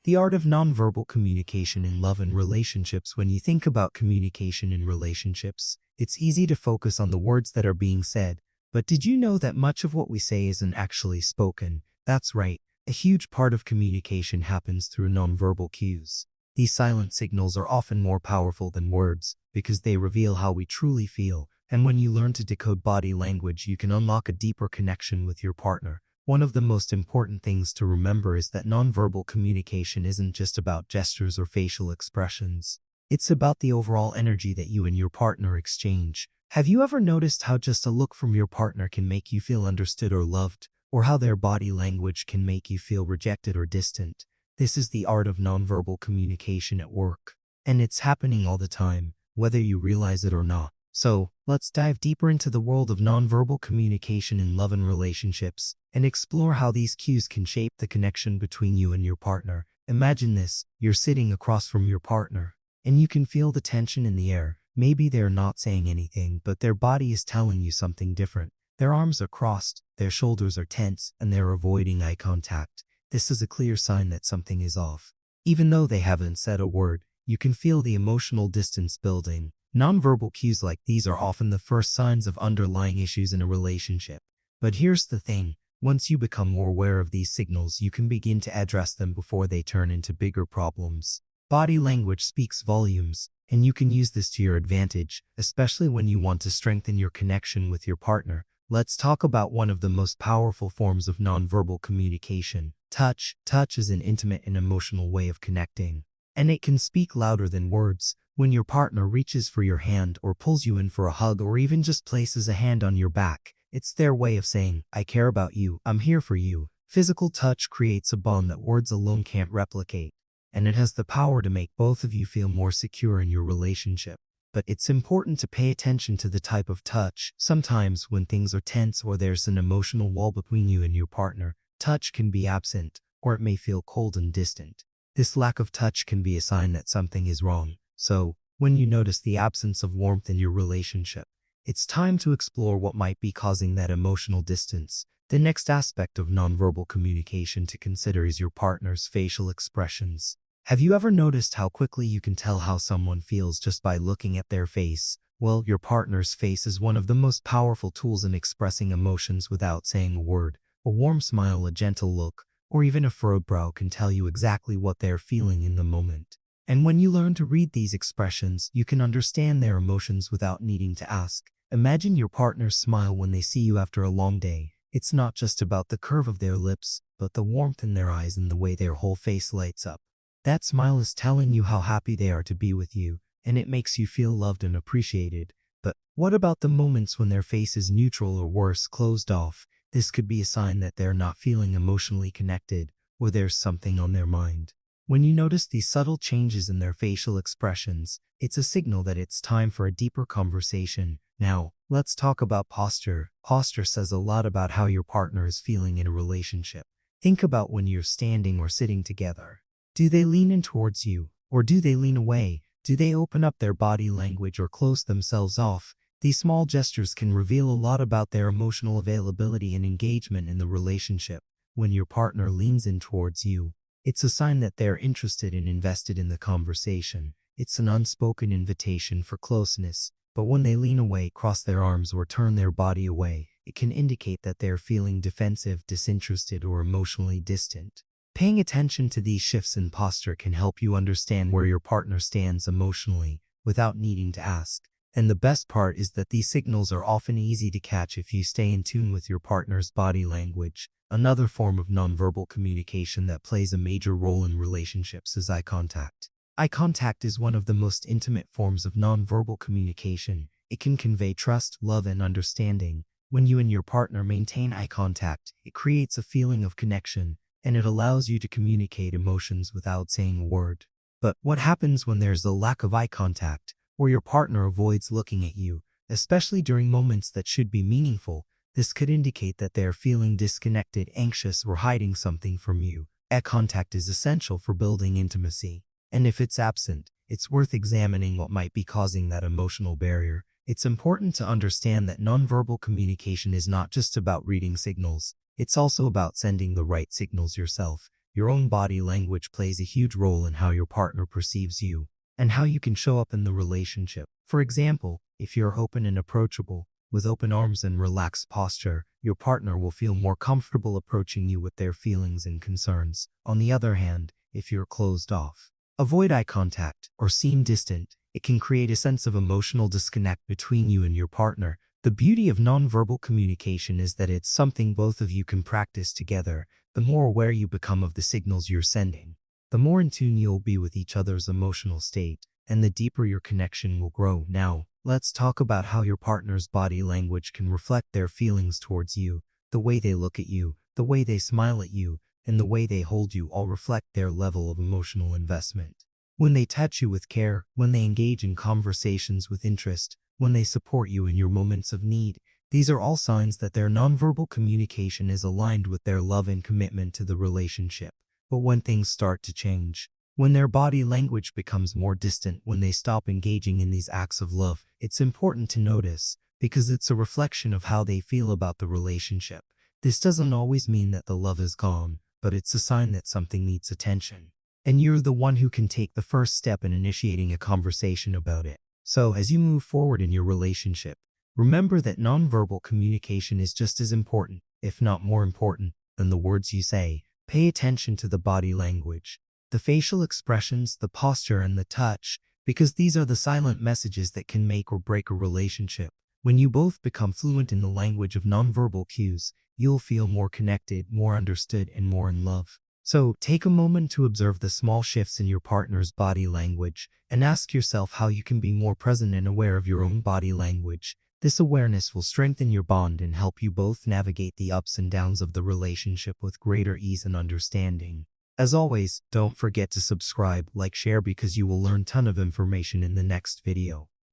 The art of nonverbal communication in love and relationships. When you think about communication in relationships, it's easy to focus on the words that are being said, but did you know that much of what we say isn't actually spoken? That's right, a huge part of communication happens through nonverbal cues. These silent signals are often more powerful than words because they reveal how we truly feel, and when you learn to decode body language, you can unlock a deeper connection with your partner. One of the most important things to remember is that nonverbal communication isn't just about gestures or facial expressions. It's about the overall energy that you and your partner exchange. Have you ever noticed how just a look from your partner can make you feel understood or loved, or how their body language can make you feel rejected or distant? This is the art of nonverbal communication at work, and it's happening all the time, whether you realize it or not. So, let's dive deeper into the world of nonverbal communication in love and relationships, and explore how these cues can shape the connection between you and your partner. Imagine this, you're sitting across from your partner, and you can feel the tension in the air. Maybe they're not saying anything, but their body is telling you something different. Their arms are crossed, their shoulders are tense, and they're avoiding eye contact. This is a clear sign that something is off. Even though they haven't said a word, you can feel the emotional distance building. Nonverbal cues like these are often the first signs of underlying issues in a relationship. But here's the thing, once you become more aware of these signals, you can begin to address them before they turn into bigger problems. Body language speaks volumes, and you can use this to your advantage, especially when you want to strengthen your connection with your partner. Let's talk about one of the most powerful forms of nonverbal communication, touch. Touch is an intimate and emotional way of connecting, and it can speak louder than words. When your partner reaches for your hand or pulls you in for a hug or even just places a hand on your back, it's their way of saying, "I care about you, I'm here for you." Physical touch creates a bond that words alone can't replicate, and it has the power to make both of you feel more secure in your relationship. But it's important to pay attention to the type of touch. Sometimes when things are tense or there's an emotional wall between you and your partner, touch can be absent, or it may feel cold and distant. This lack of touch can be a sign that something is wrong. So, when you notice the absence of warmth in your relationship, it's time to explore what might be causing that emotional distance. The next aspect of nonverbal communication to consider is your partner's facial expressions. Have you ever noticed how quickly you can tell how someone feels just by looking at their face? Well, your partner's face is one of the most powerful tools in expressing emotions without saying a word. A warm smile, a gentle look, or even a furrowed brow can tell you exactly what they're feeling in the moment. And when you learn to read these expressions, you can understand their emotions without needing to ask. Imagine your partner's smile when they see you after a long day. It's not just about the curve of their lips, but the warmth in their eyes and the way their whole face lights up. That smile is telling you how happy they are to be with you, and it makes you feel loved and appreciated. But what about the moments when their face is neutral or worse, closed off? This could be a sign that they're not feeling emotionally connected, or there's something on their mind. When you notice these subtle changes in their facial expressions, it's a signal that it's time for a deeper conversation. Now, let's talk about posture. Posture says a lot about how your partner is feeling in a relationship. Think about when you're standing or sitting together. Do they lean in towards you, or do they lean away? Do they open up their body language or close themselves off? These small gestures can reveal a lot about their emotional availability and engagement in the relationship. When your partner leans in towards you, it's a sign that they're interested and invested in the conversation. It's an unspoken invitation for closeness. But when they lean away, cross their arms, or turn their body away, it can indicate that they're feeling defensive, disinterested, or emotionally distant. Paying attention to these shifts in posture can help you understand where your partner stands emotionally without needing to ask. And the best part is that these signals are often easy to catch if you stay in tune with your partner's body language. Another form of nonverbal communication that plays a major role in relationships is eye contact. Eye contact is one of the most intimate forms of nonverbal communication. It can convey trust, love, and understanding. When you and your partner maintain eye contact, it creates a feeling of connection, and it allows you to communicate emotions without saying a word. But what happens when there's a lack of eye contact, or your partner avoids looking at you, especially during moments that should be meaningful? This could indicate that they're feeling disconnected, anxious, or hiding something from you. Eye contact is essential for building intimacy, and if it's absent, it's worth examining what might be causing that emotional barrier. It's important to understand that nonverbal communication is not just about reading signals. It's also about sending the right signals yourself. Your own body language plays a huge role in how your partner perceives you and how you can show up in the relationship. For example, if you're open and approachable, with open arms and relaxed posture, your partner will feel more comfortable approaching you with their feelings and concerns. On the other hand, if you're closed off, avoid eye contact, or seem distant, it can create a sense of emotional disconnect between you and your partner. The beauty of nonverbal communication is that it's something both of you can practice together. The more aware you become of the signals you're sending, the more in tune you'll be with each other's emotional state, and the deeper your connection will grow. Now, let's talk about how your partner's body language can reflect their feelings towards you. The way they look at you, the way they smile at you, and the way they hold you all reflect their level of emotional investment. When they touch you with care, when they engage in conversations with interest, when they support you in your moments of need, these are all signs that their nonverbal communication is aligned with their love and commitment to the relationship. But when things start to change, when their body language becomes more distant, when they stop engaging in these acts of love, it's important to notice, because it's a reflection of how they feel about the relationship. This doesn't always mean that the love is gone, but it's a sign that something needs attention. And you're the one who can take the first step in initiating a conversation about it. So as you move forward in your relationship, remember that nonverbal communication is just as important, if not more important, than the words you say. Pay attention to the body language, the facial expressions, the posture, and the touch, because these are the silent messages that can make or break a relationship. When you both become fluent in the language of nonverbal cues, you'll feel more connected, more understood, and more in love. So take a moment to observe the small shifts in your partner's body language and ask yourself how you can be more present and aware of your own body language. This awareness will strengthen your bond and help you both navigate the ups and downs of the relationship with greater ease and understanding. As always, don't forget to subscribe, like, share, because you will learn a ton of information in the next video.